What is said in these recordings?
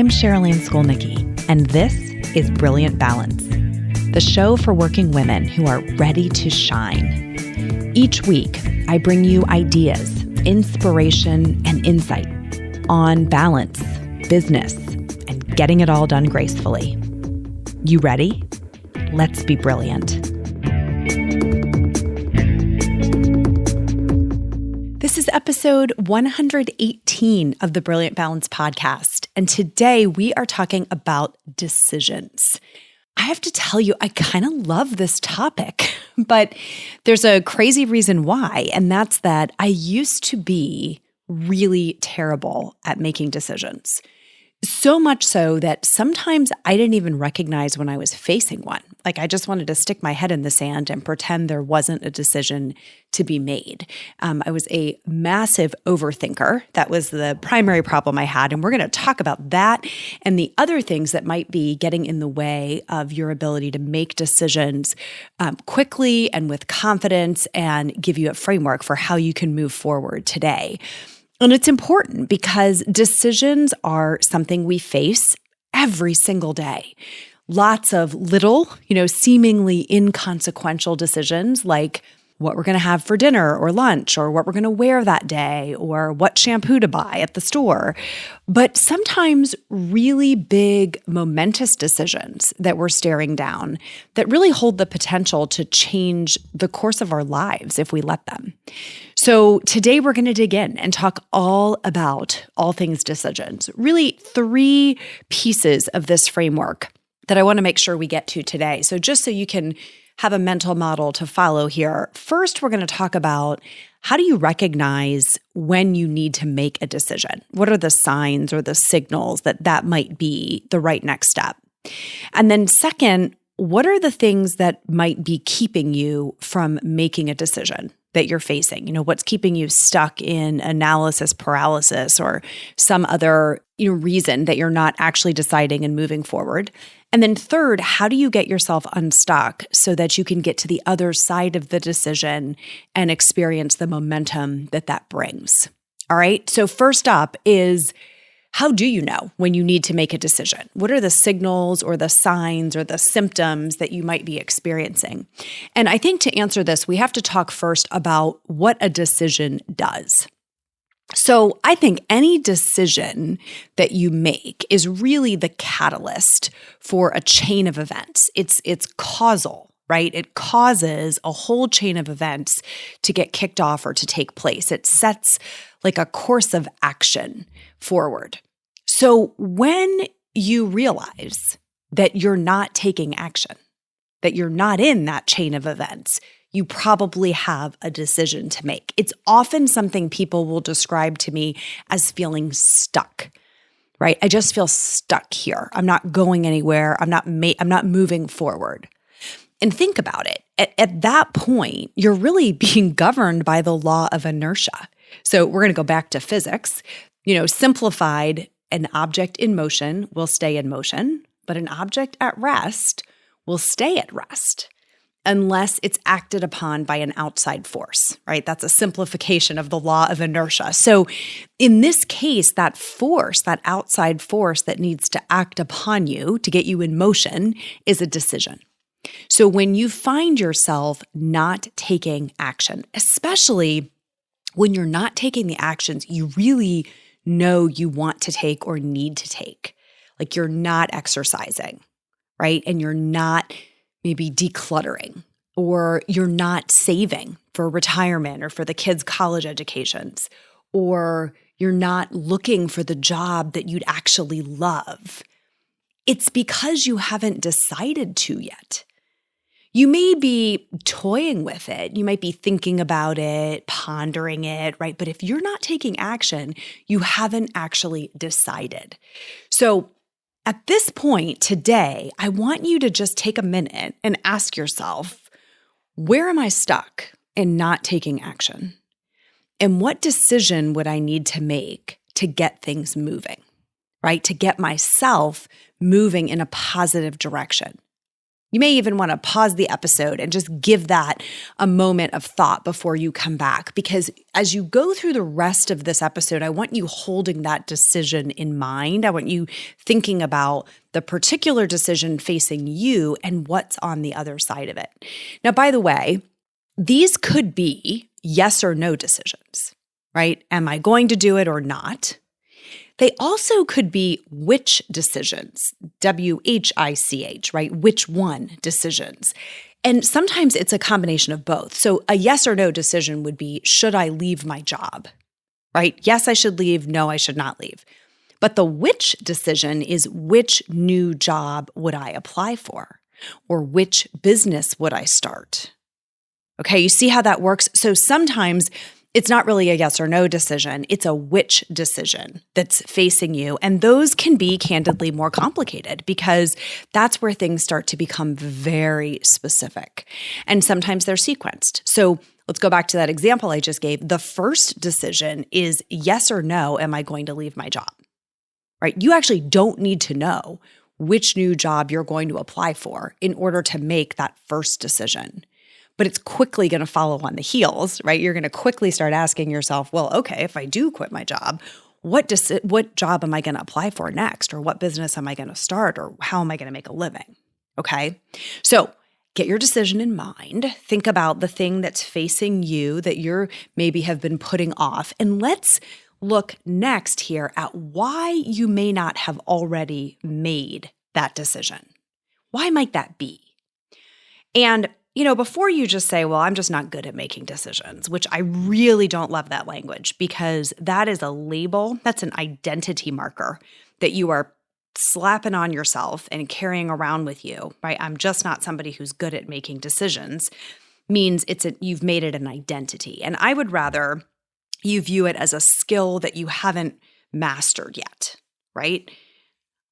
I'm Cherylanne Skolnicki, and this is Brilliant Balance, the show for working women who are ready to shine. Each week, I bring you ideas, inspiration, and insight on balance, business, and getting it all done gracefully. You ready? Let's be brilliant. This is episode 118 of the Brilliant Balance podcast, and today we are talking about decisions. I have to tell you, I kind of love this topic, but there's a crazy reason why, and that's that I used to be really terrible at making decisions. So much so that sometimes I didn't even recognize when I was facing one. Like I just wanted to stick my head in the sand and pretend there wasn't a decision to be made. I was a massive overthinker. That was the primary problem I had. And we're going to talk about that and the other things that might be getting in the way of your ability to make decisions quickly and with confidence and give you a framework for how you can move forward today. And it's important because decisions are something we face every single day. Lots of little, seemingly inconsequential decisions like what we're going to have for dinner or lunch or what we're going to wear that day or what shampoo to buy at the store. But sometimes really big, momentous decisions that we're staring down that really hold the potential to change the course of our lives if we let them. So today we're going to dig in and talk all about all things decisions, really 3 pieces of this framework that I want to make sure we get to today. So just so you can have a mental model to follow here, first we're going to talk about how do you recognize when you need to make a decision? What are the signs or the signals that might be the right next step? And then second, what are the things that might be keeping you from making a decision that you're facing? What's keeping you stuck in analysis paralysis or some other reason that you're not actually deciding and moving forward? And then third, how do you get yourself unstuck so that you can get to the other side of the decision and experience the momentum that brings? All right. So first up is, how do you know when you need to make a decision? What are the signals or the signs or the symptoms that you might be experiencing? And I think to answer this, we have to talk first about what a decision does. So I think any decision that you make is really the catalyst for a chain of events. It's causal, right? It causes a whole chain of events to get kicked off or to take place. It sets like a course of action forward. So when you realize that you're not taking action, that you're not in that chain of events, you probably have a decision to make. It's often something people will describe to me as feeling stuck, right? I just feel stuck here. I'm not going anywhere. I'm not moving forward. And think about it. At that point, you're really being governed by the law of inertia. So we're going to go back to physics. Simplified, an object in motion will stay in motion, but an object at rest will stay at rest unless it's acted upon by an outside force, right? That's a simplification of the law of inertia. So in this case, that force, that outside force that needs to act upon you to get you in motion is a decision. So when you find yourself not taking action, especially when you're not taking the actions you really know you want to take or need to take, like you're not exercising, right? And you're not maybe decluttering, or you're not saving for retirement or for the kids' college educations, or you're not looking for the job that you'd actually love. It's because you haven't decided to yet. You may be toying with it. You might be thinking about it, pondering it, right? But if you're not taking action, you haven't actually decided. So at this point today, I want you to just take a minute and ask yourself, where am I stuck in not taking action? And what decision would I need to make to get things moving, right? To get myself moving in a positive direction. You may even want to pause the episode and just give that a moment of thought before you come back, because as you go through the rest of this episode, I want you holding that decision in mind. I want you thinking about the particular decision facing you and what's on the other side of it. Now, by the way, these could be yes or no decisions, right? Am I going to do it or not? They also could be which decisions, WHICH, right? Which one decisions. And sometimes it's a combination of both. So a yes or no decision would be, should I leave my job, right? Yes, I should leave. No, I should not leave. But the which decision is, which new job would I apply for? Or which business would I start? Okay, you see how that works? So sometimes it's not really a yes or no decision. It's a which decision that's facing you. And those can be candidly more complicated because that's where things start to become very specific. And sometimes they're sequenced. So let's go back to that example I just gave. The first decision is yes or no, am I going to leave my job? Right? You actually don't need to know which new job you're going to apply for in order to make that first decision. But it's quickly going to follow on the heels, right? You're going to quickly start asking yourself, well, okay, if I do quit my job, what job am I going to apply for next? Or what business am I going to start? Or how am I going to make a living? Okay. So get your decision in mind. Think about the thing that's facing you that you're maybe have been putting off. And let's look next here at why you may not have already made that decision. Why might that be? And before you just say, well, I'm just not good at making decisions, which I really don't love that language because that is a label, that's an identity marker that you are slapping on yourself and carrying around with you, right? I'm just not somebody who's good at making decisions means you've made it an identity. And I would rather you view it as a skill that you haven't mastered yet, right?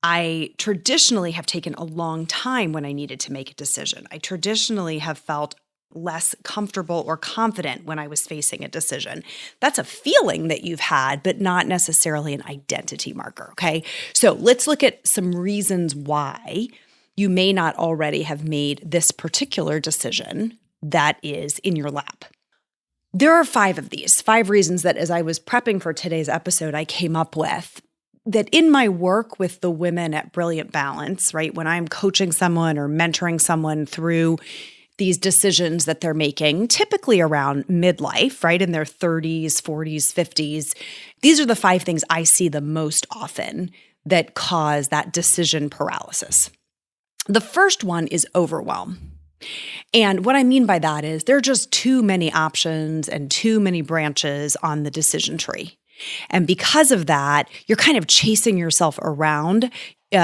I traditionally have taken a long time when I needed to make a decision. I traditionally have felt less comfortable or confident when I was facing a decision. That's a feeling that you've had, but not necessarily an identity marker, okay? So let's look at some reasons why you may not already have made this particular decision that is in your lap. There are 5 of these, 5 reasons that as I was prepping for today's episode, I came up with that in my work with the women at Brilliant Balance, right, when I'm coaching someone or mentoring someone through these decisions that they're making, typically around midlife, right, in their 30s, 40s, 50s, these are the 5 things I see the most often that cause that decision paralysis. The first one is overwhelm. And what I mean by that is there are just too many options and too many branches on the decision tree. And because of that, you're kind of chasing yourself around,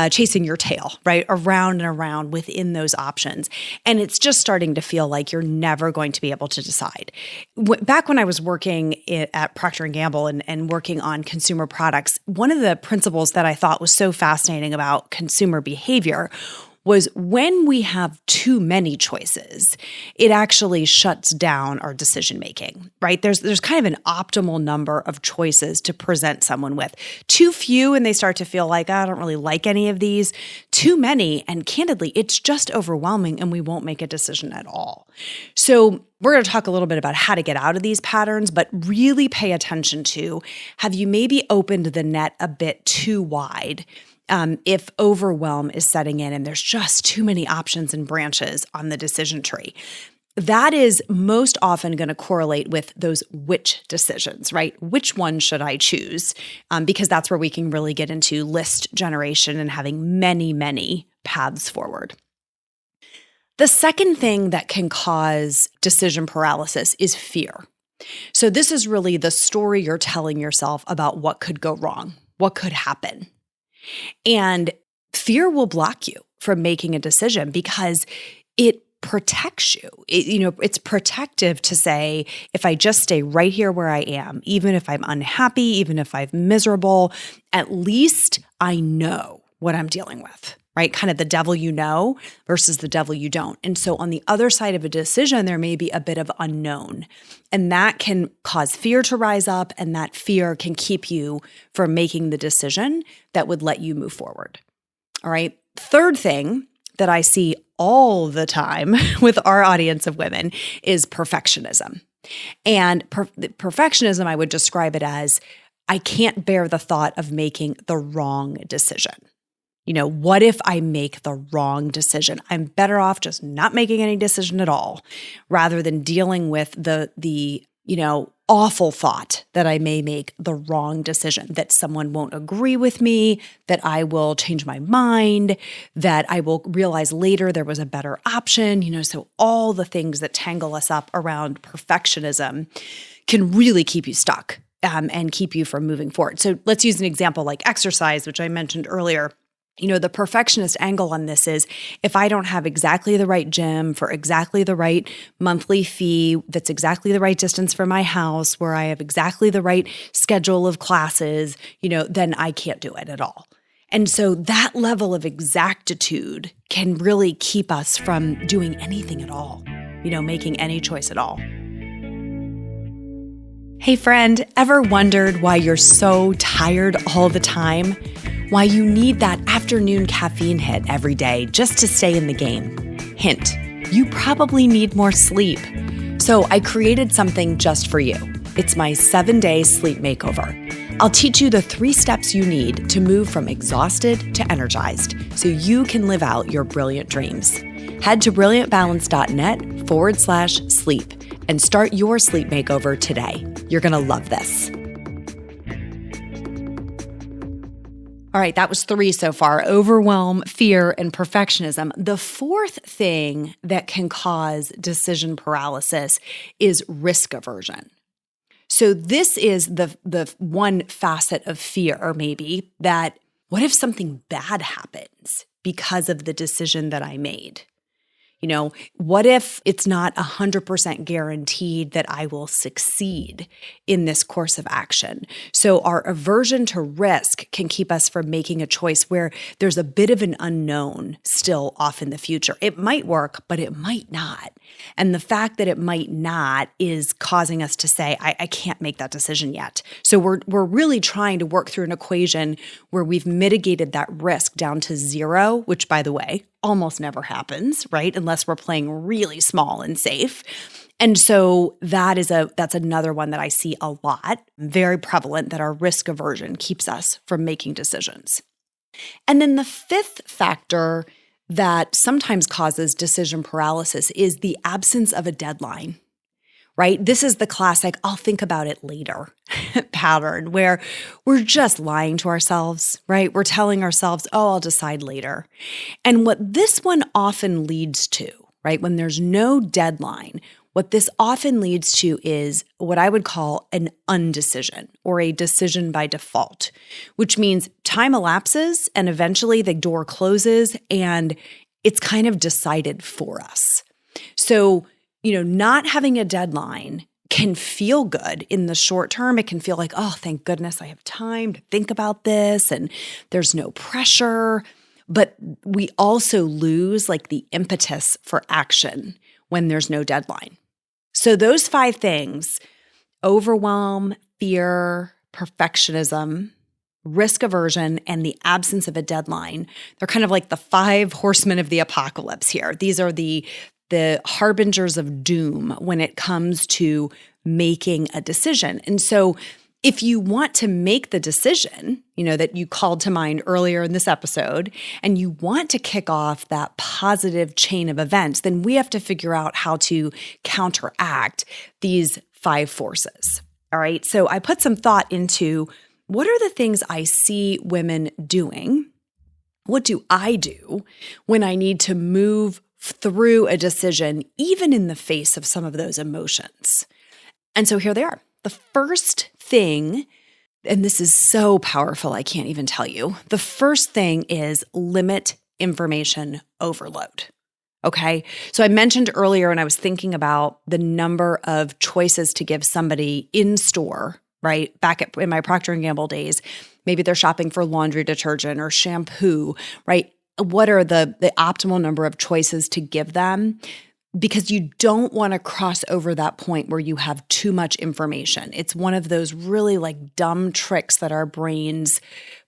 chasing your tail, right? Around and around within those options. And it's just starting to feel like you're never going to be able to decide. Back when I was working at Procter & Gamble and working on consumer products, one of the principles that I thought was so fascinating about consumer behavior was when we have too many choices, it actually shuts down our decision making, right? There's kind of an optimal number of choices to present someone with. Too few and they start to feel like, I don't really like any of these. Too many, and candidly, it's just overwhelming and we won't make a decision at all. So we're going to talk a little bit about how to get out of these patterns, but really pay attention to, have you maybe opened the net a bit too wide? If overwhelm is setting in and there's just too many options and branches on the decision tree. That is most often going to correlate with those which decisions, right? Which one should I choose? Because that's where we can really get into list generation and having many, many paths forward. The second thing that can cause decision paralysis is fear. So this is really the story you're telling yourself about what could go wrong, what could happen. And fear will block you from making a decision because it protects you. It's protective to say, if I just stay right here where I am, even if I'm unhappy, even if I'm miserable, at least I know what I'm dealing with, right? Kind of the devil you know versus the devil you don't. And so on the other side of a decision, there may be a bit of unknown. And that can cause fear to rise up, and that fear can keep you from making the decision that would let you move forward. All right. Third thing that I see all the time with our audience of women is perfectionism. And perfectionism, I would describe it as, I can't bear the thought of making the wrong decision. What if I make the wrong decision? I'm better off just not making any decision at all, rather than dealing with the awful thought that I may make the wrong decision, that someone won't agree with me, that I will change my mind, that I will realize later there was a better option. So all the things that tangle us up around perfectionism can really keep you stuck and keep you from moving forward. So let's use an example like exercise, which I mentioned earlier. The perfectionist angle on this is, if I don't have exactly the right gym for exactly the right monthly fee, that's exactly the right distance from my house, where I have exactly the right schedule of classes, then I can't do it at all. And so that level of exactitude can really keep us from doing anything at all, making any choice at all. Hey friend, ever wondered why you're so tired all the time? Why you need that afternoon caffeine hit every day just to stay in the game? Hint, you probably need more sleep. So I created something just for you. It's my 7-day sleep makeover. I'll teach you the 3 steps you need to move from exhausted to energized so you can live out your brilliant dreams. Head to brilliantbalance.net/sleep and start your sleep makeover today. You're going to love this. All right, that was 3 so far: overwhelm, fear, and perfectionism. The 4th thing that can cause decision paralysis is risk aversion. So this is the one facet of fear, maybe, that what if something bad happens because of the decision that I made? What if it's not 100% guaranteed that I will succeed in this course of action? So our aversion to risk can keep us from making a choice where there's a bit of an unknown still off in the future. It might work, but it might not. And the fact that it might not is causing us to say, I can't make that decision yet. So we're really trying to work through an equation where we've mitigated that risk down to 0, which, by the way, almost never happens, right? Unless we're playing really small and safe. And so that's another one that I see a lot, very prevalent, that our risk aversion keeps us from making decisions. And then the 5th factor that sometimes causes decision paralysis is the absence of a deadline, right? This is the classic, I'll think about it later pattern, where we're just lying to ourselves, right? We're telling ourselves, I'll decide later. And what this one often leads to, right, when there's no deadline, what this often leads to is what I would call an undecision, or a decision by default, which means time elapses and eventually the door closes and it's kind of decided for us. So, not having a deadline can feel good in the short term. It can feel like, oh, thank goodness I have time to think about this and there's no pressure. But we also lose the impetus for action when there's no deadline. So those 5 things: overwhelm, fear, perfectionism, risk aversion, and the absence of a deadline, they're kind of like the 5 horsemen of the apocalypse here. These are the harbingers of doom when it comes to making a decision. And so if you want to make the decision, that you called to mind earlier in this episode, and you want to kick off that positive chain of events, then we have to figure out how to counteract these 5 forces. All right. So I put some thought into, what are the things I see women doing? What do I do when I need to move through a decision, even in the face of some of those emotions? And so here they are. The first thing, and this is so powerful, I can't even tell you. The first thing is limit information overload. Okay. So I mentioned earlier when I was thinking about the number of choices to give somebody in store, right? Back in my Procter & Gamble days, maybe they're shopping for laundry detergent or shampoo, right? What are the optimal number of choices to give them? because you don't want to cross over that point where you have too much information. It's one of those really like dumb tricks that our brains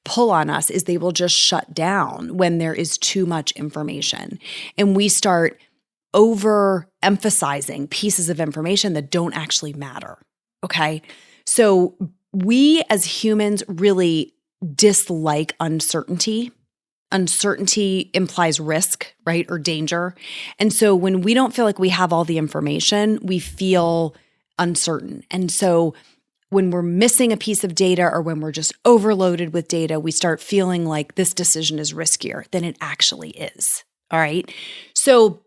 pull on us, is they will just shut down when there is too much information. And we start overemphasizing pieces of information that don't actually matter. Okay. So we as humans really dislike uncertainty. Uncertainty implies risk, right? Or danger. And so when we don't feel like we have all the information, we feel uncertain. And so when we're missing a piece of data or when we're just overloaded with data, we start feeling like this decision is riskier than it actually is. All right. So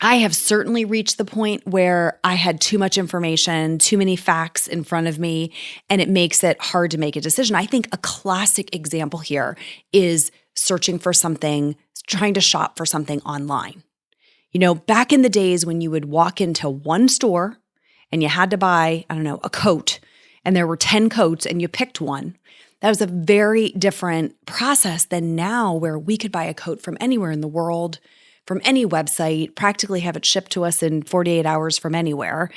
I have certainly reached the point where I had too much information, too many facts in front of me, and it makes it hard to make a decision. I think a classic example here is searching for something, trying to shop for something online. You know, back in the days when you would walk into one store and you had to buy, a coat, and there were 10 coats and you picked one, that was a very different process than now, where we could buy a coat from anywhere in the world, from any website, practically have it shipped to us in 48 hours from anywhere.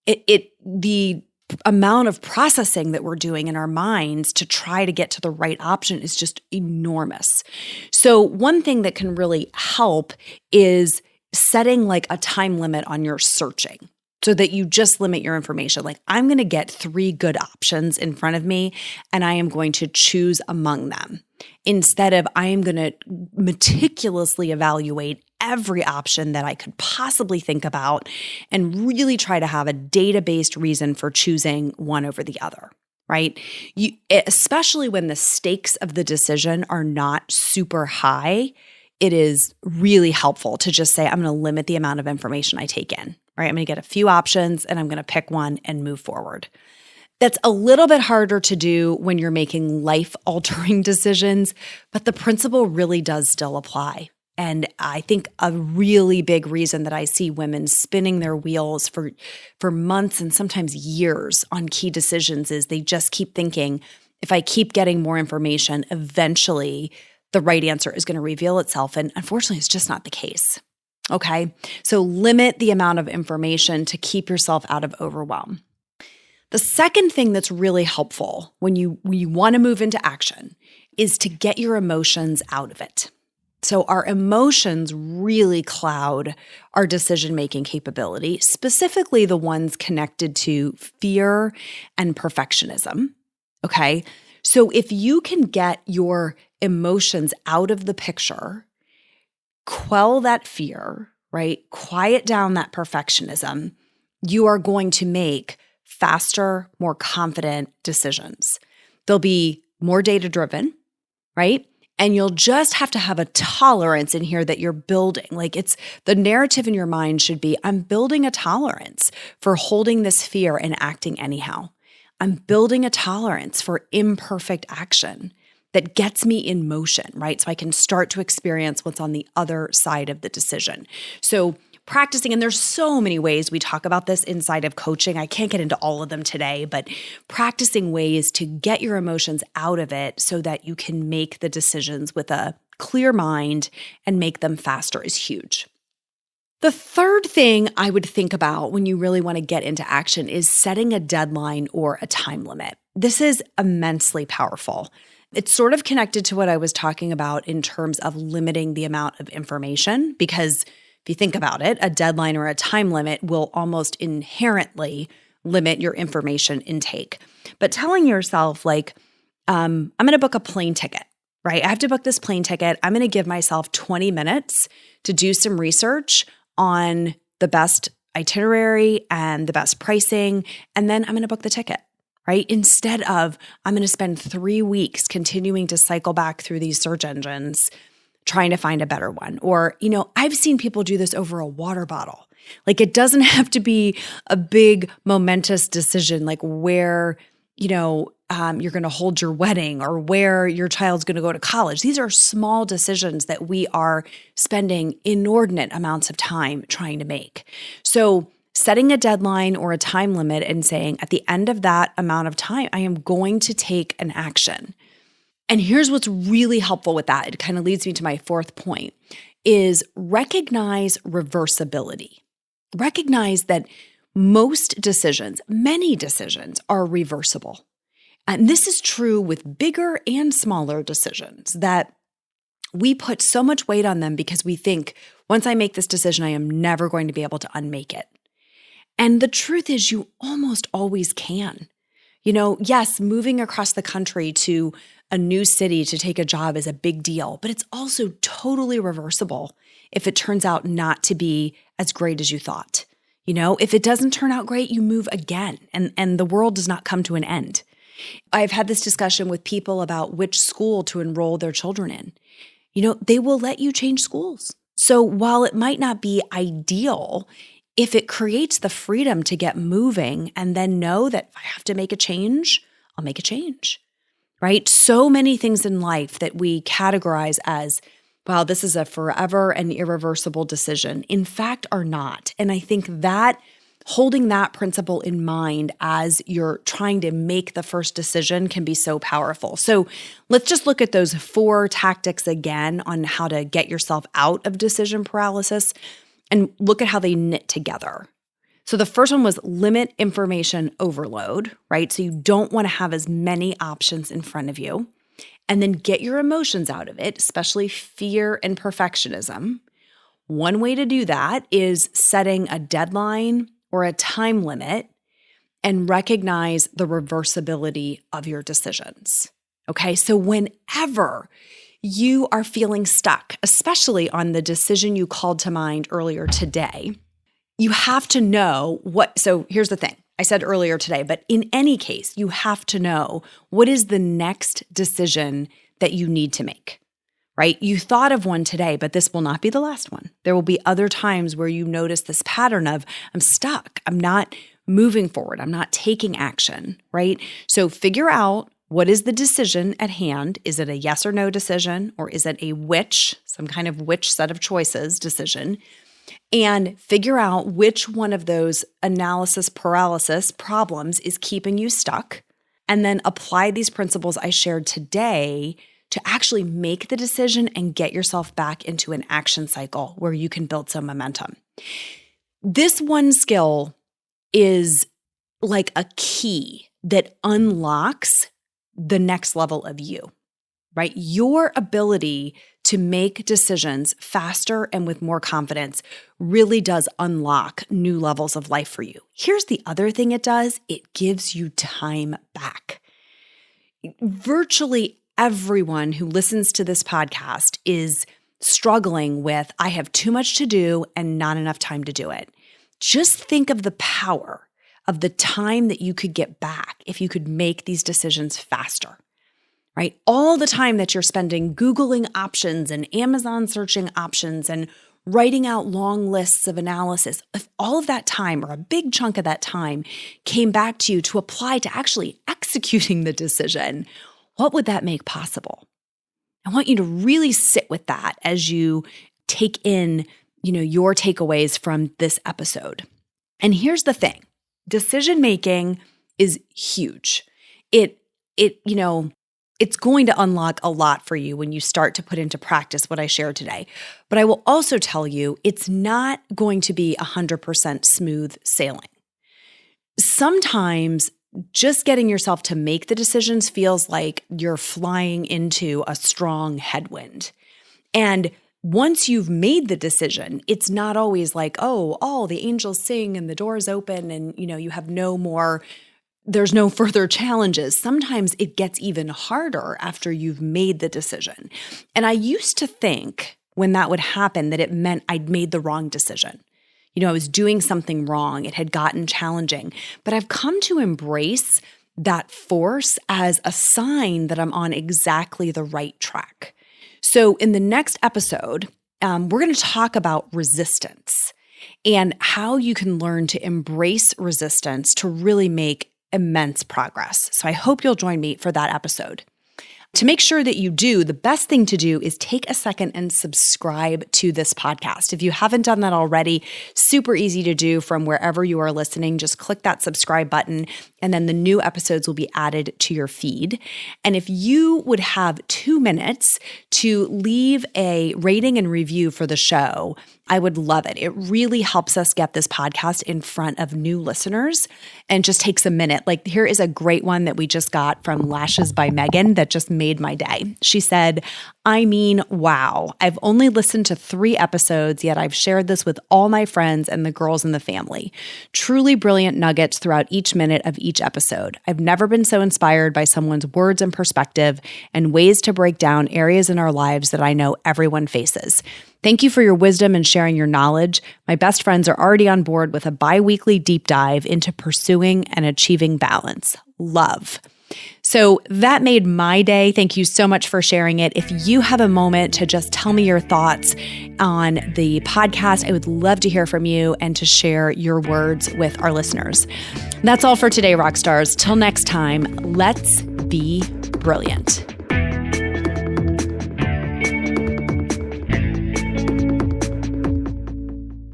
The amount of processing that we're doing in our minds to try to get to the right option is just enormous. So one thing that can really help is setting like a time limit on your searching, so that you just limit your information. Like, I'm going to get 3 good options in front of me and I am going to choose among them, instead of I am going to meticulously evaluate every option that I could possibly think about and really try to have a data-based reason for choosing one over the other, right? Especially when the stakes of the decision are not super high, it is really helpful to just say, I'm going to limit the amount of information I take in, right? I'm going to get a few options and I'm going to pick one and move forward. That's a little bit harder to do when you're making life-altering decisions, but the principle really does still apply. And I think a really big reason that I see women spinning their wheels for months and sometimes years on key decisions is they just keep thinking, if I keep getting more information, eventually the right answer is going to reveal itself. And unfortunately, it's just not the case. Okay? So limit the amount of information to keep yourself out of overwhelm. The second thing that's really helpful when you want to move into action is to get your emotions out of it. So our emotions really cloud our decision-making capability, specifically the ones connected to fear and perfectionism, okay? So if you can get your emotions out of the picture, quell that fear, right? Quiet down that perfectionism, you are going to make faster, more confident decisions. They'll be more data-driven, right? And you'll just have to have a tolerance in here that you're building. Like, it's the narrative in your mind should be, I'm building a tolerance for holding this fear and acting anyhow. I'm building a tolerance for imperfect action that gets me in motion, right? So I can start to experience what's on the other side of the decision. So practicing, and there's so many ways we talk about this inside of coaching. I can't get into all of them today, but practicing ways to get your emotions out of it so that you can make the decisions with a clear mind and make them faster is huge. The third thing I would think about when you really want to get into action is setting a deadline or a time limit. This is immensely powerful. It's sort of connected to what I was talking about in terms of limiting the amount of information, because if you think about it, a deadline or a time limit will almost inherently limit your information intake. But telling yourself, like, I'm going to book a plane ticket, right? I have to book this plane ticket. I'm going to give myself 20 minutes to do some research on the best itinerary and the best pricing, and then I'm going to book the ticket, right? Instead of, I'm going to spend 3 weeks continuing to cycle back through these search engines trying to find a better one. Or, I've seen people do this over a water bottle. Like, it doesn't have to be a big momentous decision, like where, you're going to hold your wedding or where your child's going to go to college. These are small decisions that we are spending inordinate amounts of time trying to make. So setting a deadline or a time limit and saying, at the end of that amount of time, I am going to take an action. And here's what's really helpful with that. It kind of leads me to my fourth point, is recognize reversibility. recognize that most decisions, many decisions, are reversible. And this is true with bigger and smaller decisions, that we put so much weight on them because we think, once I make this decision, I am never going to be able to unmake it. And the truth is, you almost always can. Yes, moving across the country to a new city to take a job is a big deal, but it's also totally reversible if it turns out not to be as great as you thought. If it doesn't turn out great, you move again, and the world does not come to an end. I've had this discussion with people about which school to enroll their children in. They will let you change schools. So while it might not be ideal, if it creates the freedom to get moving and then know that if I have to make a change, I'll make a change, right? So many things in life that we categorize as, wow, this is a forever and irreversible decision, in fact, are not. And I think that holding that principle in mind as you're trying to make the first decision can be so powerful. So let's just look at those 4 tactics again on how to get yourself out of decision paralysis and look at how they knit together. So the first one was limit information overload, right? So you don't want to have as many options in front of you. And then get your emotions out of it, especially fear and perfectionism. One way to do that is setting a deadline or a time limit and recognize the reversibility of your decisions. Okay, so whenever you are feeling stuck, especially on the decision you called to mind earlier today, you have to know what. So here's the thing. I said earlier today, but in any case, you have to know what is the next decision that you need to make, right? You thought of one today, but this will not be the last one. There will be other times where you notice this pattern of, I'm stuck, I'm not moving forward, I'm not taking action, right? So figure out what is the decision at hand. Is it a yes or no decision, or is it a which, some kind of which set of choices decision? And figure out which one of those analysis paralysis problems is keeping you stuck, and then apply these principles I shared today to actually make the decision and get yourself back into an action cycle where you can build some momentum. This one skill is like a key that unlocks the next level of you, right? Your ability to make decisions faster and with more confidence really does unlock new levels of life for you. Here's the other thing it does. It gives you time back. Virtually everyone who listens to this podcast is struggling with, I have too much to do and not enough time to do it. Just think of the power of the time that you could get back if you could make these decisions faster. Right? All the time that you're spending Googling options and Amazon searching options and writing out long lists of analysis, if all of that time, or a big chunk of that time, came back to you to apply to actually executing the decision, what would that make possible? I want you to really sit with that as you take in, your takeaways from this episode. And here's the thing. Decision making is huge. It's going to unlock a lot for you when you start to put into practice what I shared today. But I will also tell you, it's not going to be 100% smooth sailing. Sometimes just getting yourself to make the decisions feels like you're flying into a strong headwind. And once you've made the decision, it's not always like, oh, the angels sing and the doors open and, you have there's no further challenges. Sometimes it gets even harder after you've made the decision. And I used to think when that would happen that it meant I'd made the wrong decision. I was doing something wrong. It had gotten challenging. But I've come to embrace that force as a sign that I'm on exactly the right track. So in the next episode, we're going to talk about resistance and how you can learn to embrace resistance to really make immense progress. So I hope you'll join me for that episode. To make sure that you do, the best thing to do is take a second and subscribe to this podcast. If you haven't done that already, super easy to do from wherever you are listening. Just click that subscribe button and then the new episodes will be added to your feed. And if you would have 2 minutes to leave a rating and review for the show, I would love it. It really helps us get this podcast in front of new listeners and just takes a minute. Like, here is a great one that we just got from Lashes by Megan that just made my day. She said, "I mean, wow. I've only listened to 3 episodes, yet I've shared this with all my friends and the girls in the family. Truly brilliant nuggets throughout each minute of each episode. I've never been so inspired by someone's words and perspective and ways to break down areas in our lives that I know everyone faces. Thank you for your wisdom and sharing your knowledge. My best friends are already on board with a bi-weekly deep dive into pursuing and achieving balance. Love." So that made my day. Thank you so much for sharing it. If you have a moment to just tell me your thoughts on the podcast, I would love to hear from you and to share your words with our listeners. That's all for today, rock stars. Till next time, let's be brilliant.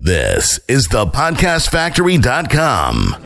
This is thepodcastfactory.com.